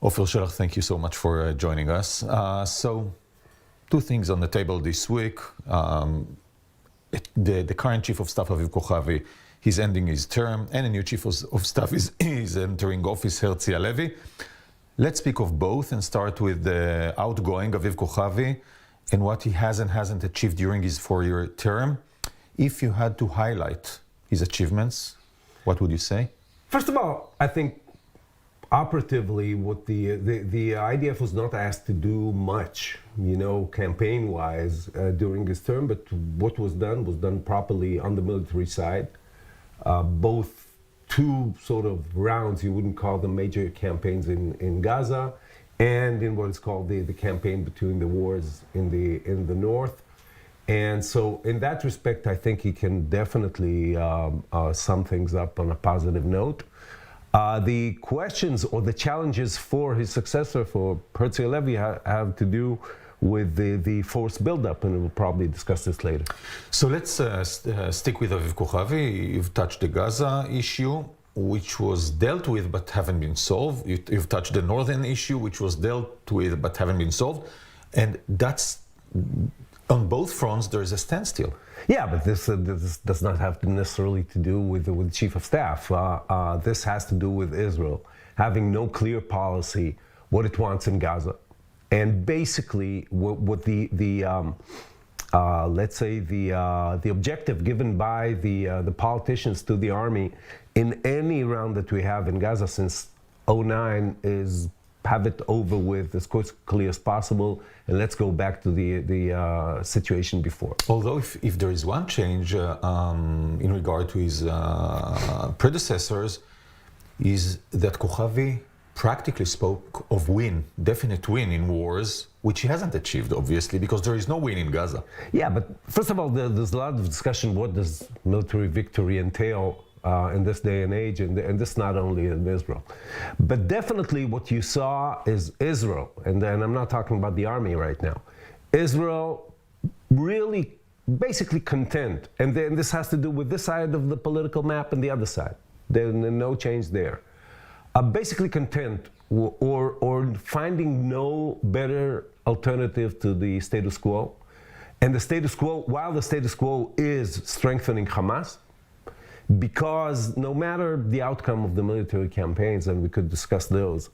Ofer Shelah, thank you so much for joining us. So, two things on the table this week. The current Chief of Staff, Aviv Kochavi, he's ending his term, and a new Chief of Staff is entering office, Herzi Halevi. Let's speak of both and start with the outgoing Aviv Kochavi and what he has and hasn't achieved during his 4-year term. If you had to highlight his achievements, what would you say? First of all, I think operatively, what the IDF was not asked to do much, campaign-wise during his term, but what was done properly on the military side. Both two sort of rounds, you wouldn't call them major campaigns in Gaza, and in what is called the campaign between the wars in the north. And so in that respect, I think he can definitely sum things up on a positive note. The questions or the challenges for his successor, for Herzi Halevi, have to do with the force buildup, and we'll probably discuss this later. So let's stick with Aviv Kochavi. You've touched the Gaza issue, which was dealt with but haven't been solved. You've touched the northern issue, which was dealt with but haven't been solved. And that's, on both fronts, there is a standstill. Yeah, but this does not have necessarily to do with the Chief of Staff. This has to do with Israel having no clear policy, what it wants in Gaza. And basically, what let's say the objective given by the politicians to the army in any round that we have in Gaza since 2009 is have it over with as quickly as possible, and let's go back to the situation before. Although if there is one change in regard to his predecessors, is that Kochavi practically spoke of definite win in wars, which he hasn't achieved, obviously, because there is no win in Gaza. Yeah, but first of all, there's a lot of discussion, what does military victory entail in this day and age, and this not only in Israel. But definitely what you saw is Israel, and I'm not talking about the army right now, Israel really basically content, and then this has to do with this side of the political map and the other side. There's no change there. Basically content or finding no better alternative to the status quo. And the status quo, while the status quo is strengthening Hamas, because no matter the outcome of the military campaigns, and we could discuss those,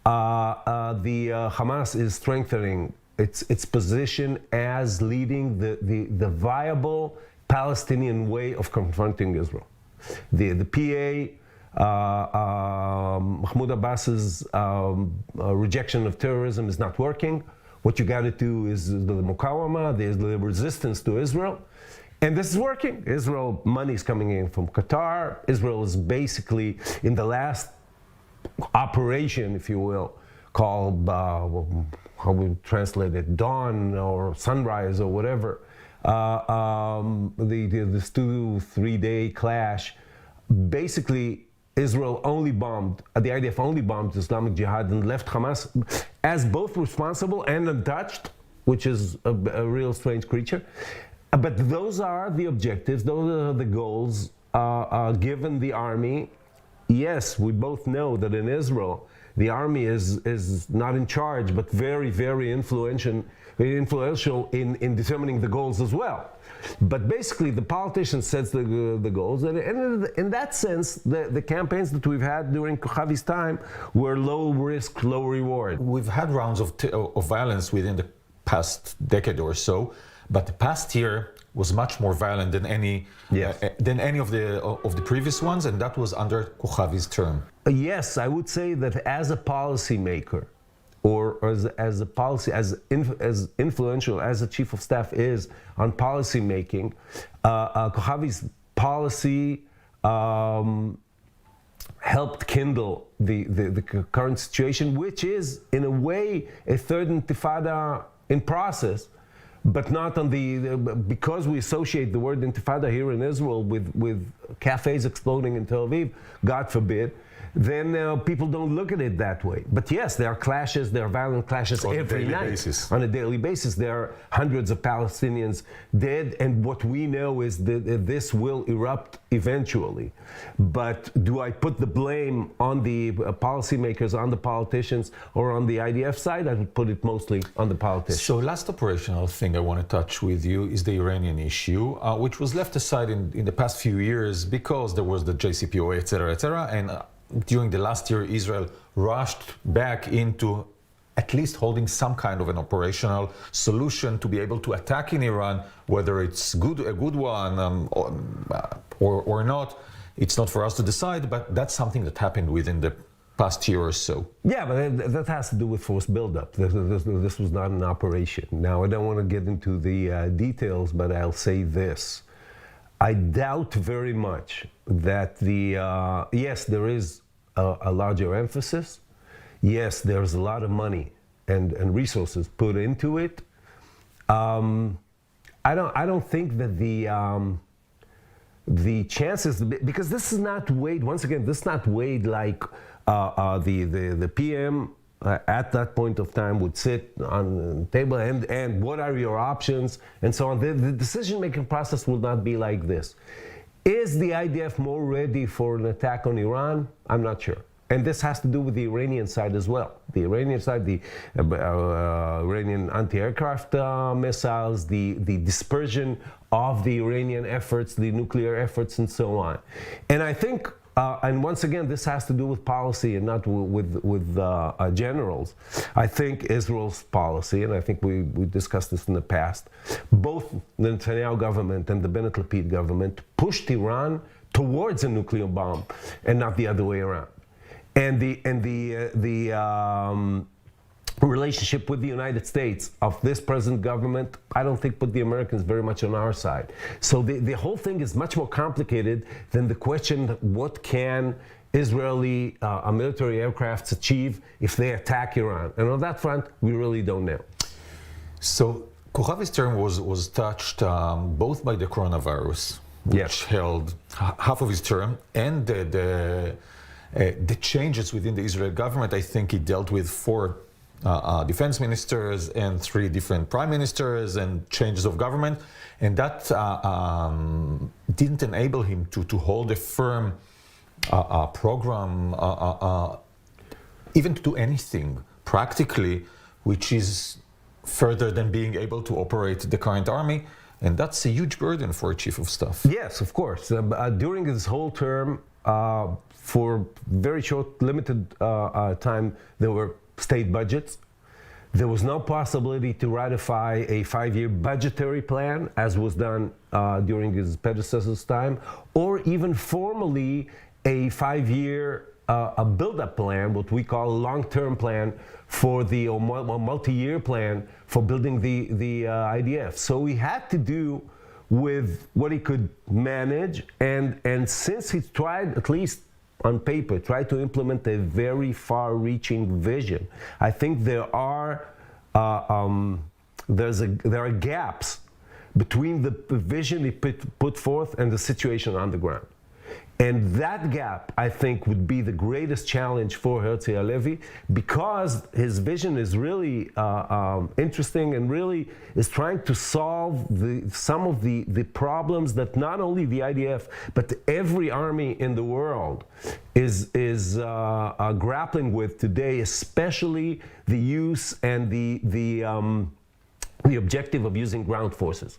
Hamas is strengthening its position as leading the viable Palestinian way of confronting Israel. The PA, Mahmoud Abbas's rejection of terrorism is not working. What you got to do is the Mukawama, there's the resistance to Israel. And this is working. Israel, money is coming in from Qatar. Israel is basically in the last operation, if you will, called, how we translate it, dawn or sunrise or whatever. This 2-3 day clash. Basically, Israel only bombed, the IDF only bombed Islamic Jihad and left Hamas as both responsible and untouched, which is a real strange creature. But those are the objectives, those are the goals given the army. Yes, we both know that in Israel, the army is not in charge, but very, very influential in determining the goals as well. But basically, the politician sets the goals, and in that sense, the campaigns that we've had during Kochavi's time were low risk, low reward. We've had rounds of violence within the past decade or so, but the past year was much more violent than any of the previous ones, and that was under Kochavi's term. Yes, I would say that as a policymaker, or as a policy, as influential as a chief of staff is on policy making, Kochavi's policy helped kindle the current situation, which is in a way a third intifada in process, but not on because we associate the word intifada here in Israel with cafes exploding in Tel Aviv, God forbid. then people don't look at it that way. But yes, there are clashes, there are violent clashes every night. On a daily basis. There are hundreds of Palestinians dead, and what we know is that this will erupt eventually. But do I put the blame on the policymakers, on the politicians, or on the IDF side? I would put it mostly on the politicians. So last operational thing I want to touch with you is the Iranian issue, which was left aside in the past few years because there was the JCPOA, etc., and during the last year, Israel rushed back into at least holding some kind of an operational solution to be able to attack in Iran, whether it's a good one or not. It's not for us to decide, but that's something that happened within the past year or so. Yeah, but that has to do with force buildup. This was not an operation. Now, I don't want to get into the details, but I'll say this. I doubt very much that yes, there is a larger emphasis. Yes, there's a lot of money and resources put into it. I don't think that the chances, because this is not weighed, once again, this is not weighed like the PM at that point of time would sit on the table and what are your options and so on. The decision-making process will not be like this. Is the IDF more ready for an attack on Iran? I'm not sure. And this has to do with the Iranian side as well. The Iranian side, the Iranian anti-aircraft missiles, the dispersion of the Iranian efforts, the nuclear efforts, and so on. And I think, and once again, this has to do with policy and not with generals. I think Israel's policy, and I think we discussed this in the past, both the Netanyahu government and the Bennett Lapid government pushed Iran towards a nuclear bomb and not the other way around. And the relationship with the United States of this present government, I don't think put the Americans very much on our side. So the whole thing is much more complicated than the question, what can Israeli military aircrafts achieve if they attack Iran? And on that front, we really don't know. So Kochavi's term was touched both by the coronavirus, which held half of his term, and the changes within the Israeli government. I think he dealt with 4 defense ministers and 3 different prime ministers and changes of government. And that didn't enable him to hold a firm program, even to do anything practically, which is further than being able to operate the current army. And that's a huge burden for a chief of staff. Yes, of course. During his whole term, for very short, limited time, there were state budgets. There was no possibility to ratify a 5-year budgetary plan, as was done during his predecessor's time, or even formally a 5-year a build-up plan, what we call a long-term plan for the multi-year plan for building the IDF. So he had to do with what he could manage, and since he tried, at least on paper, tried to implement a very far-reaching vision, I think there are gaps between the vision he put forth and the situation on the ground. And that gap, I think, would be the greatest challenge for Herzi Halevi, because his vision is really interesting and really is trying to solve some of the problems that not only the IDF, but every army in the world is grappling with today, especially the use and the objective of using ground forces.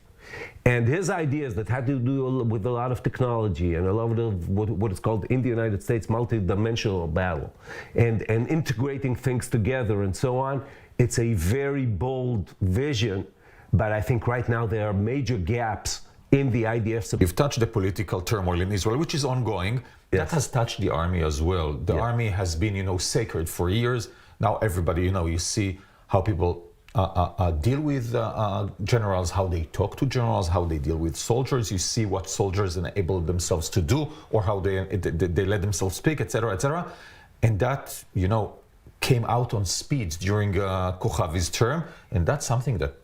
And his ideas that had to do with a lot of technology and a lot of what is called in the United States multi-dimensional battle, and integrating things together and so on, it's a very bold vision, but I think right now there are major gaps in the IDF. You've touched the political turmoil in Israel, which is ongoing. Yes. That has touched the army as well. The army has been, sacred for years. Now everybody, you see how people deal with generals, how they talk to generals, how they deal with soldiers. You see what soldiers enable themselves to do, or how they let themselves speak, etc., etc. And that, came out on speed during Kochavi's term, and that's something that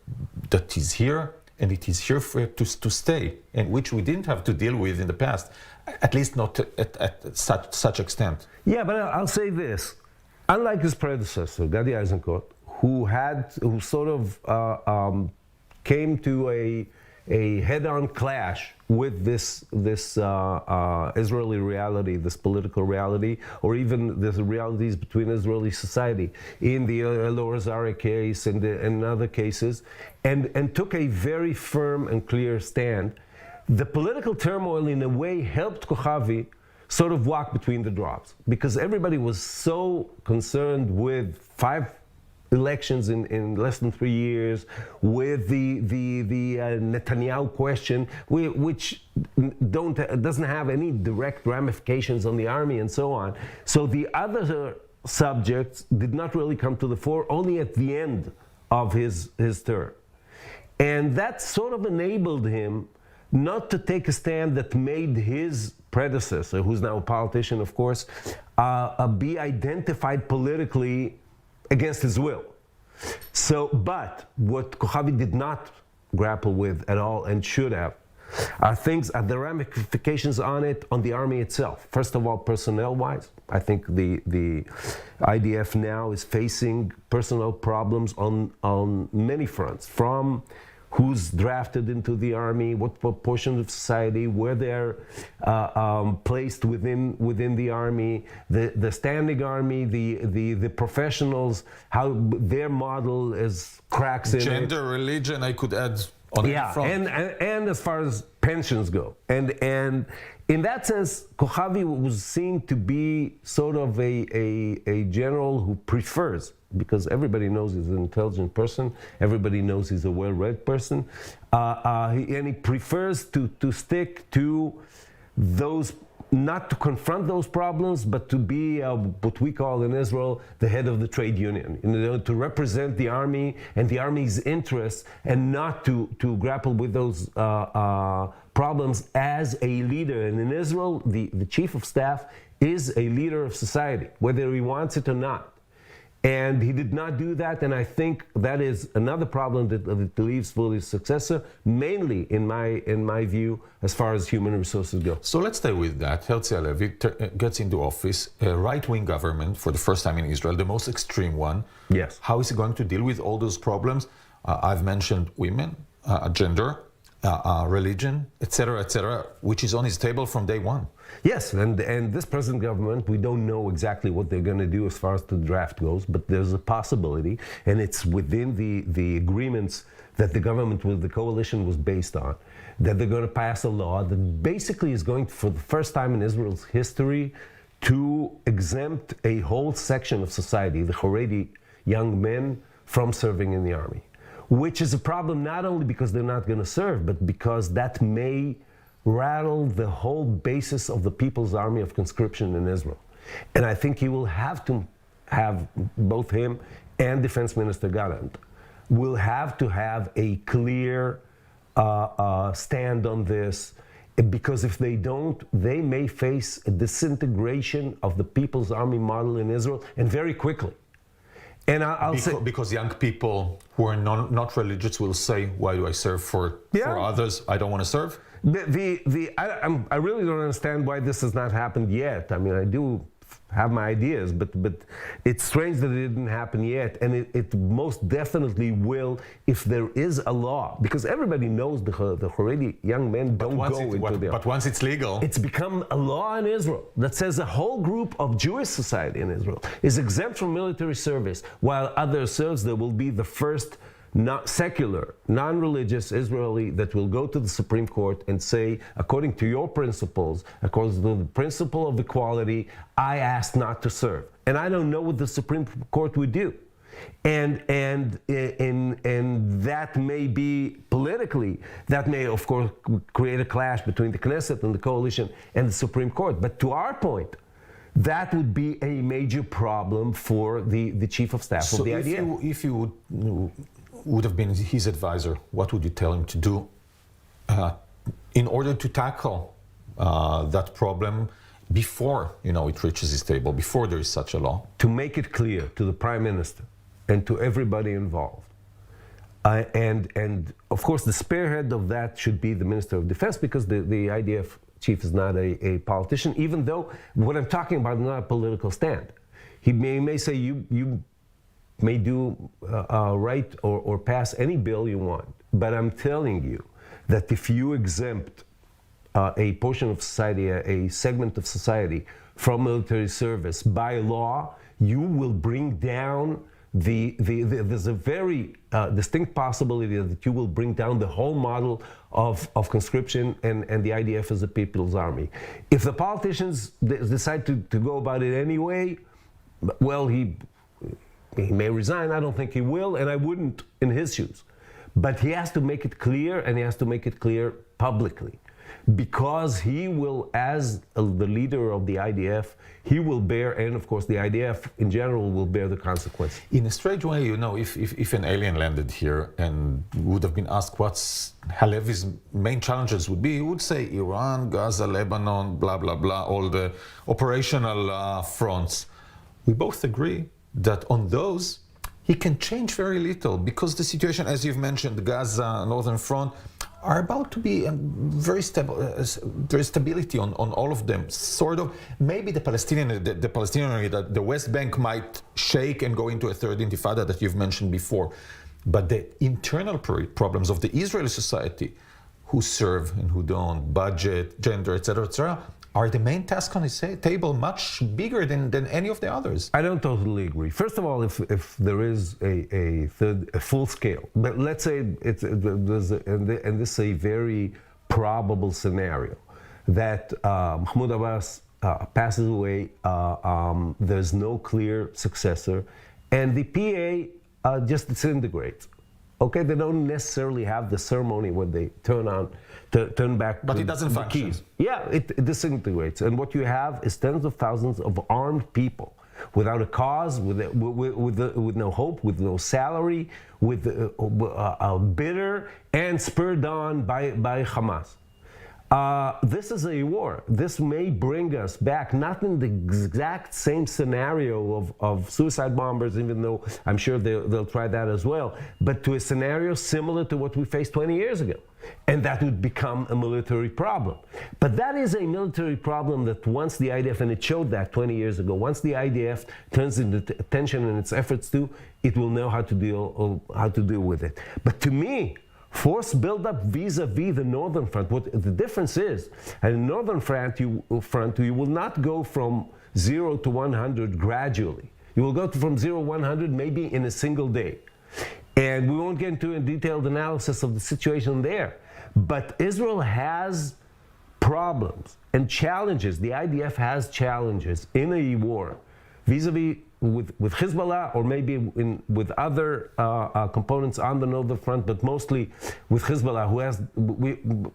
is here and it is here to stay, and which we didn't have to deal with in the past, at least not at such extent. Yeah, but I'll say this. Unlike his predecessor, Gadi Eisenkot, who sort of came to a head-on clash with this Israeli reality, this political reality, or even the realities between Israeli society in the Elor Azari case and in other cases, and took a very firm and clear stand. The political turmoil, in a way, helped Kochavi sort of walk between the drops, because everybody was so concerned with 5 elections in less than 3 years, with the Netanyahu question, which doesn't have any direct ramifications on the army and so on. So the other subjects did not really come to the fore, only at the end of his term. And that sort of enabled him not to take a stand that made his predecessor, who's now a politician, of course, be identified politically against his will. So, but what Kochavi did not grapple with at all and should have are the ramifications on the army itself. First of all, personnel-wise, I think the IDF now is facing personnel problems on many fronts, from who's drafted into the army, what proportion of society, where they're placed within the army, the standing army, the professionals, how their model is cracks in gender, religion, I could add on yeah, front. and as far as pensions go. And in that sense, Kochavi was seen to be sort of a general who prefers, because everybody knows he's an intelligent person, everybody knows he's a well-read person, and he prefers to stick to those, not to confront those problems, but to be what we call in Israel the head of the trade union, to represent the army and the army's interests, and not to grapple with those problems as a leader. And in Israel, the chief of staff is a leader of society, whether he wants it or not. And he did not do that, and I think that is another problem that leaves for his successor, mainly in my view, as far as human resources go. So let's stay with that. Herzi Halevi gets into office, a right-wing government for the first time in Israel, the most extreme one. Yes. How is he going to deal with all those problems? I've mentioned women, gender, religion, etc., which is on his table from day one. Yes, and this present government, we don't know exactly what they're going to do as far as the draft goes, but there's a possibility, and it's within the agreements that the government with the coalition was based on, that they're going to pass a law that basically is going to, for the first time in Israel's history, to exempt a whole section of society, the Haredi young men, from serving in the army. Which is a problem not only because they're not going to serve, but because that may rattle the whole basis of the People's Army of conscription in Israel. And I think he will have to have, both him and Defense Minister Gallant, will have to have a clear stand on this, because if they don't, they may face a disintegration of the People's Army model in Israel, and very quickly. And I'll say, because young people who are not religious will say, "Why do I serve for others? I don't want to serve." I really don't understand why this has not happened yet. I mean, I do have my ideas, but it's strange that it didn't happen yet, and it most definitely will if there is a law, because everybody knows the Haredi young men don't go into the. But once it's legal, it's become a law in Israel that says a whole group of Jewish society in Israel is exempt from military service, while others serves. There will be the first secular, non-religious Israeli that will go to the Supreme Court and say, according to your principles, according to the principle of equality, I ask not to serve. And I don't know what the Supreme Court would do. And that may be politically, that may of course create a clash between the Knesset and the coalition and the Supreme Court. But to our point, that would be a major problem for the chief of staff of the IDF. If you would have been his advisor, what would you tell him to do in order to tackle that problem before it reaches his table, before there is such a law? To make it clear to the Prime Minister and to everybody involved, And of course, the spearhead of that should be the Minister of Defense, because the IDF chief is not a politician, even though what I'm talking about is not a political stand. He may say you may do right or pass any bill you want, but I'm telling you that if you exempt a portion of society, a segment of society from military service by law, you will bring down there's a very distinct possibility that you will bring down the whole model of conscription and the IDF as a people's army. If the politicians decide to go about it anyway, well, he may resign. I don't think he will, and I wouldn't in his shoes. But he has to make it clear, and he has to make it clear publicly, because he will, as the leader of the IDF, he will bear, and of course the IDF in general will bear the consequence. In a strange way, you know, if an alien landed here and would have been asked what's Halevi's main challenges would be, he would say Iran, Gaza, Lebanon, blah, blah, blah, all the operational fronts. We both agree that on those, he can change very little, because the situation, as you've mentioned, Gaza, Northern Front, are about to be very stable. There is stability on all of them. Sort of, maybe the Palestinian, the West Bank might shake and go into a third intifada that you've mentioned before. But the internal problems of the Israeli society, who serve and who don't, budget, gender, etc., are the main task on the table much bigger than any of the others? I don't totally agree. First of all, if there is a full scale, but let's say and this is a very probable scenario, that Mahmoud Abbas passes away, there's no clear successor, and the PA just disintegrates. Okay, they don't necessarily have the ceremony when they turn back. But it doesn't function. Keys. Yeah, it disintegrates, and what you have is tens of thousands of armed people without a cause, with no hope, with no salary, with bitter and spurred on by Hamas. This is a war. This may bring us back, not in the exact same scenario of suicide bombers, even though I'm sure they'll try that as well, but to a scenario similar to what we faced 20 years ago. And that would become a military problem. But that is a military problem that once the IDF, and it showed that 20 years ago, once the IDF turns its attention and its efforts to, it will know how to deal with it. But to me, force buildup vis-a-vis the Northern Front. What the difference is, at the Northern Front, you will not go from 0 to 100 gradually. You will go from 0 to 100 maybe in a single day. And we won't get into a detailed analysis of the situation there. But Israel has problems and challenges. The IDF has challenges in a war vis-a-vis with Hezbollah, or maybe with other components on the Northern Front, but mostly with Hezbollah,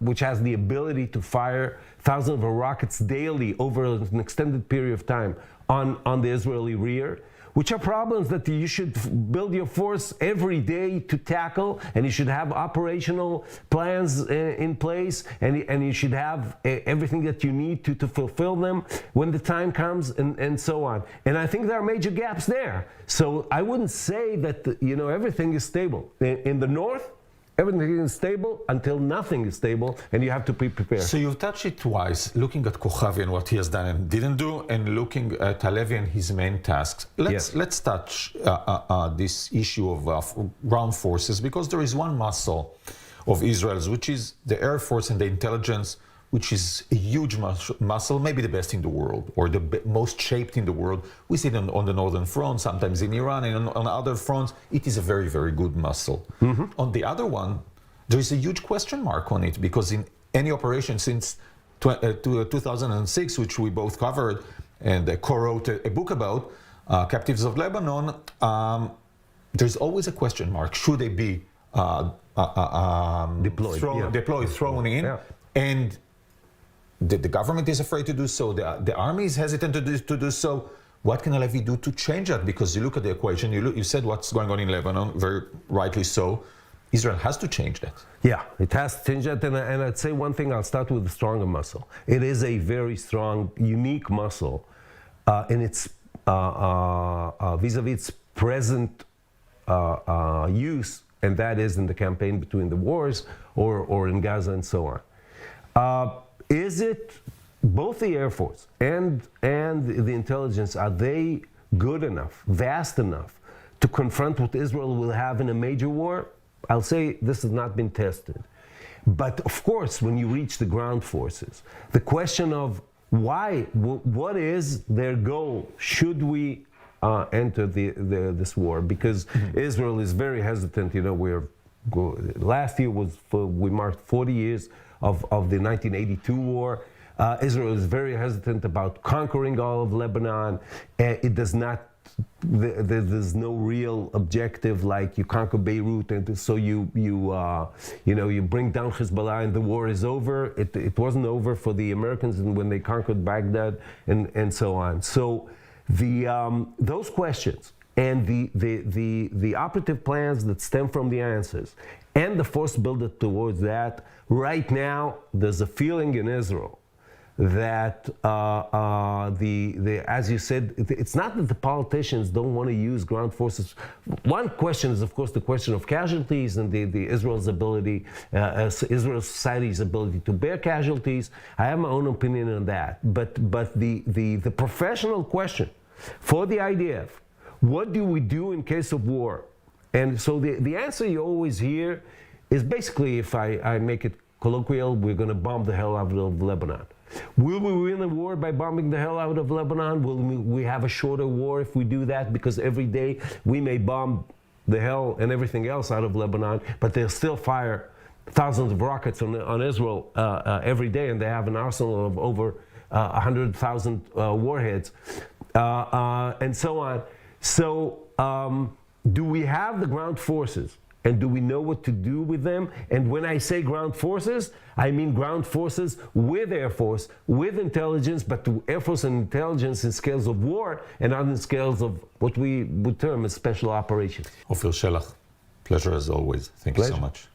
which has the ability to fire thousands of rockets daily over an extended period of time on the Israeli rear, which are problems that you should build your force every day to tackle, and you should have operational plans in place, and you should have everything that you need to fulfill them when the time comes, and so on. And I think there are major gaps there. So I wouldn't say that everything is stable. In the north, everything is stable until nothing is stable, and you have to be prepared. So you've touched it twice, looking at Kochavi and what he has done and didn't do, and looking at Halevi and his main tasks. Let's touch this issue of ground forces, because there is one muscle of Israel's, which is the Air Force and the intelligence, which is a huge muscle, maybe the best in the world, or the most shaped in the world. We see it on the Northern Front, sometimes in Iran, and on other fronts. It is a very, very good muscle. Mm-hmm. On the other one, there is a huge question mark on it, because in any operation since 2006, which we both covered and co-wrote a book about, Captives of Lebanon, there's always a question mark. Should they be deployed, thrown in? Yeah. And the government is afraid to do so. The army is hesitant to do so. What can Halevi do to change that? Because you look at the equation, you said what's going on in Lebanon, very rightly so. Israel has to change that. Yeah, it has to change that. And I'd say one thing, I'll start with the stronger muscle. It is a very strong, unique muscle in its vis-a-vis its present use and that is in the campaign between the wars or in Gaza and so on. Is it both the Air Force and the intelligence, are they good enough, vast enough to confront what Israel will have in a major war? I'll say this has not been tested. But of course, when you reach the ground forces, the question of why, what is their goal? Should we enter this war? Because Israel is very hesitant. You know, last year we marked 40 years of the 1982 war. Israel is very hesitant about conquering all of Lebanon. It does not. There's no real objective like you conquer Beirut and so you bring down Hezbollah and the war is over. It wasn't over for the Americans when they conquered Baghdad and so on. So those questions and the operative plans that stem from the answers and the force builder towards that, right now there's a feeling in Israel that as you said, it's not that the politicians don't want to use ground forces. One question is, of course, the question of casualties and the Israel's ability, Israel society's ability to bear casualties. I have my own opinion on that. But the professional question for the IDF, what do we do in case of war? And so the answer you always hear is basically, if I make it colloquial, we're going to bomb the hell out of Lebanon. Will we win a war by bombing the hell out of Lebanon? Will we have a shorter war if we do that? Because every day we may bomb the hell and everything else out of Lebanon, but they'll still fire thousands of rockets on Israel every day, and they have an arsenal of over 100,000 warheads, and so on. So do we have the ground forces? And do we know what to do with them? And when I say ground forces, I mean ground forces with Air Force, with intelligence, but to Air Force and intelligence in scales of war and not in scales of what we would term as special operations. Ofer Shelah, pleasure as always. Thank you so much.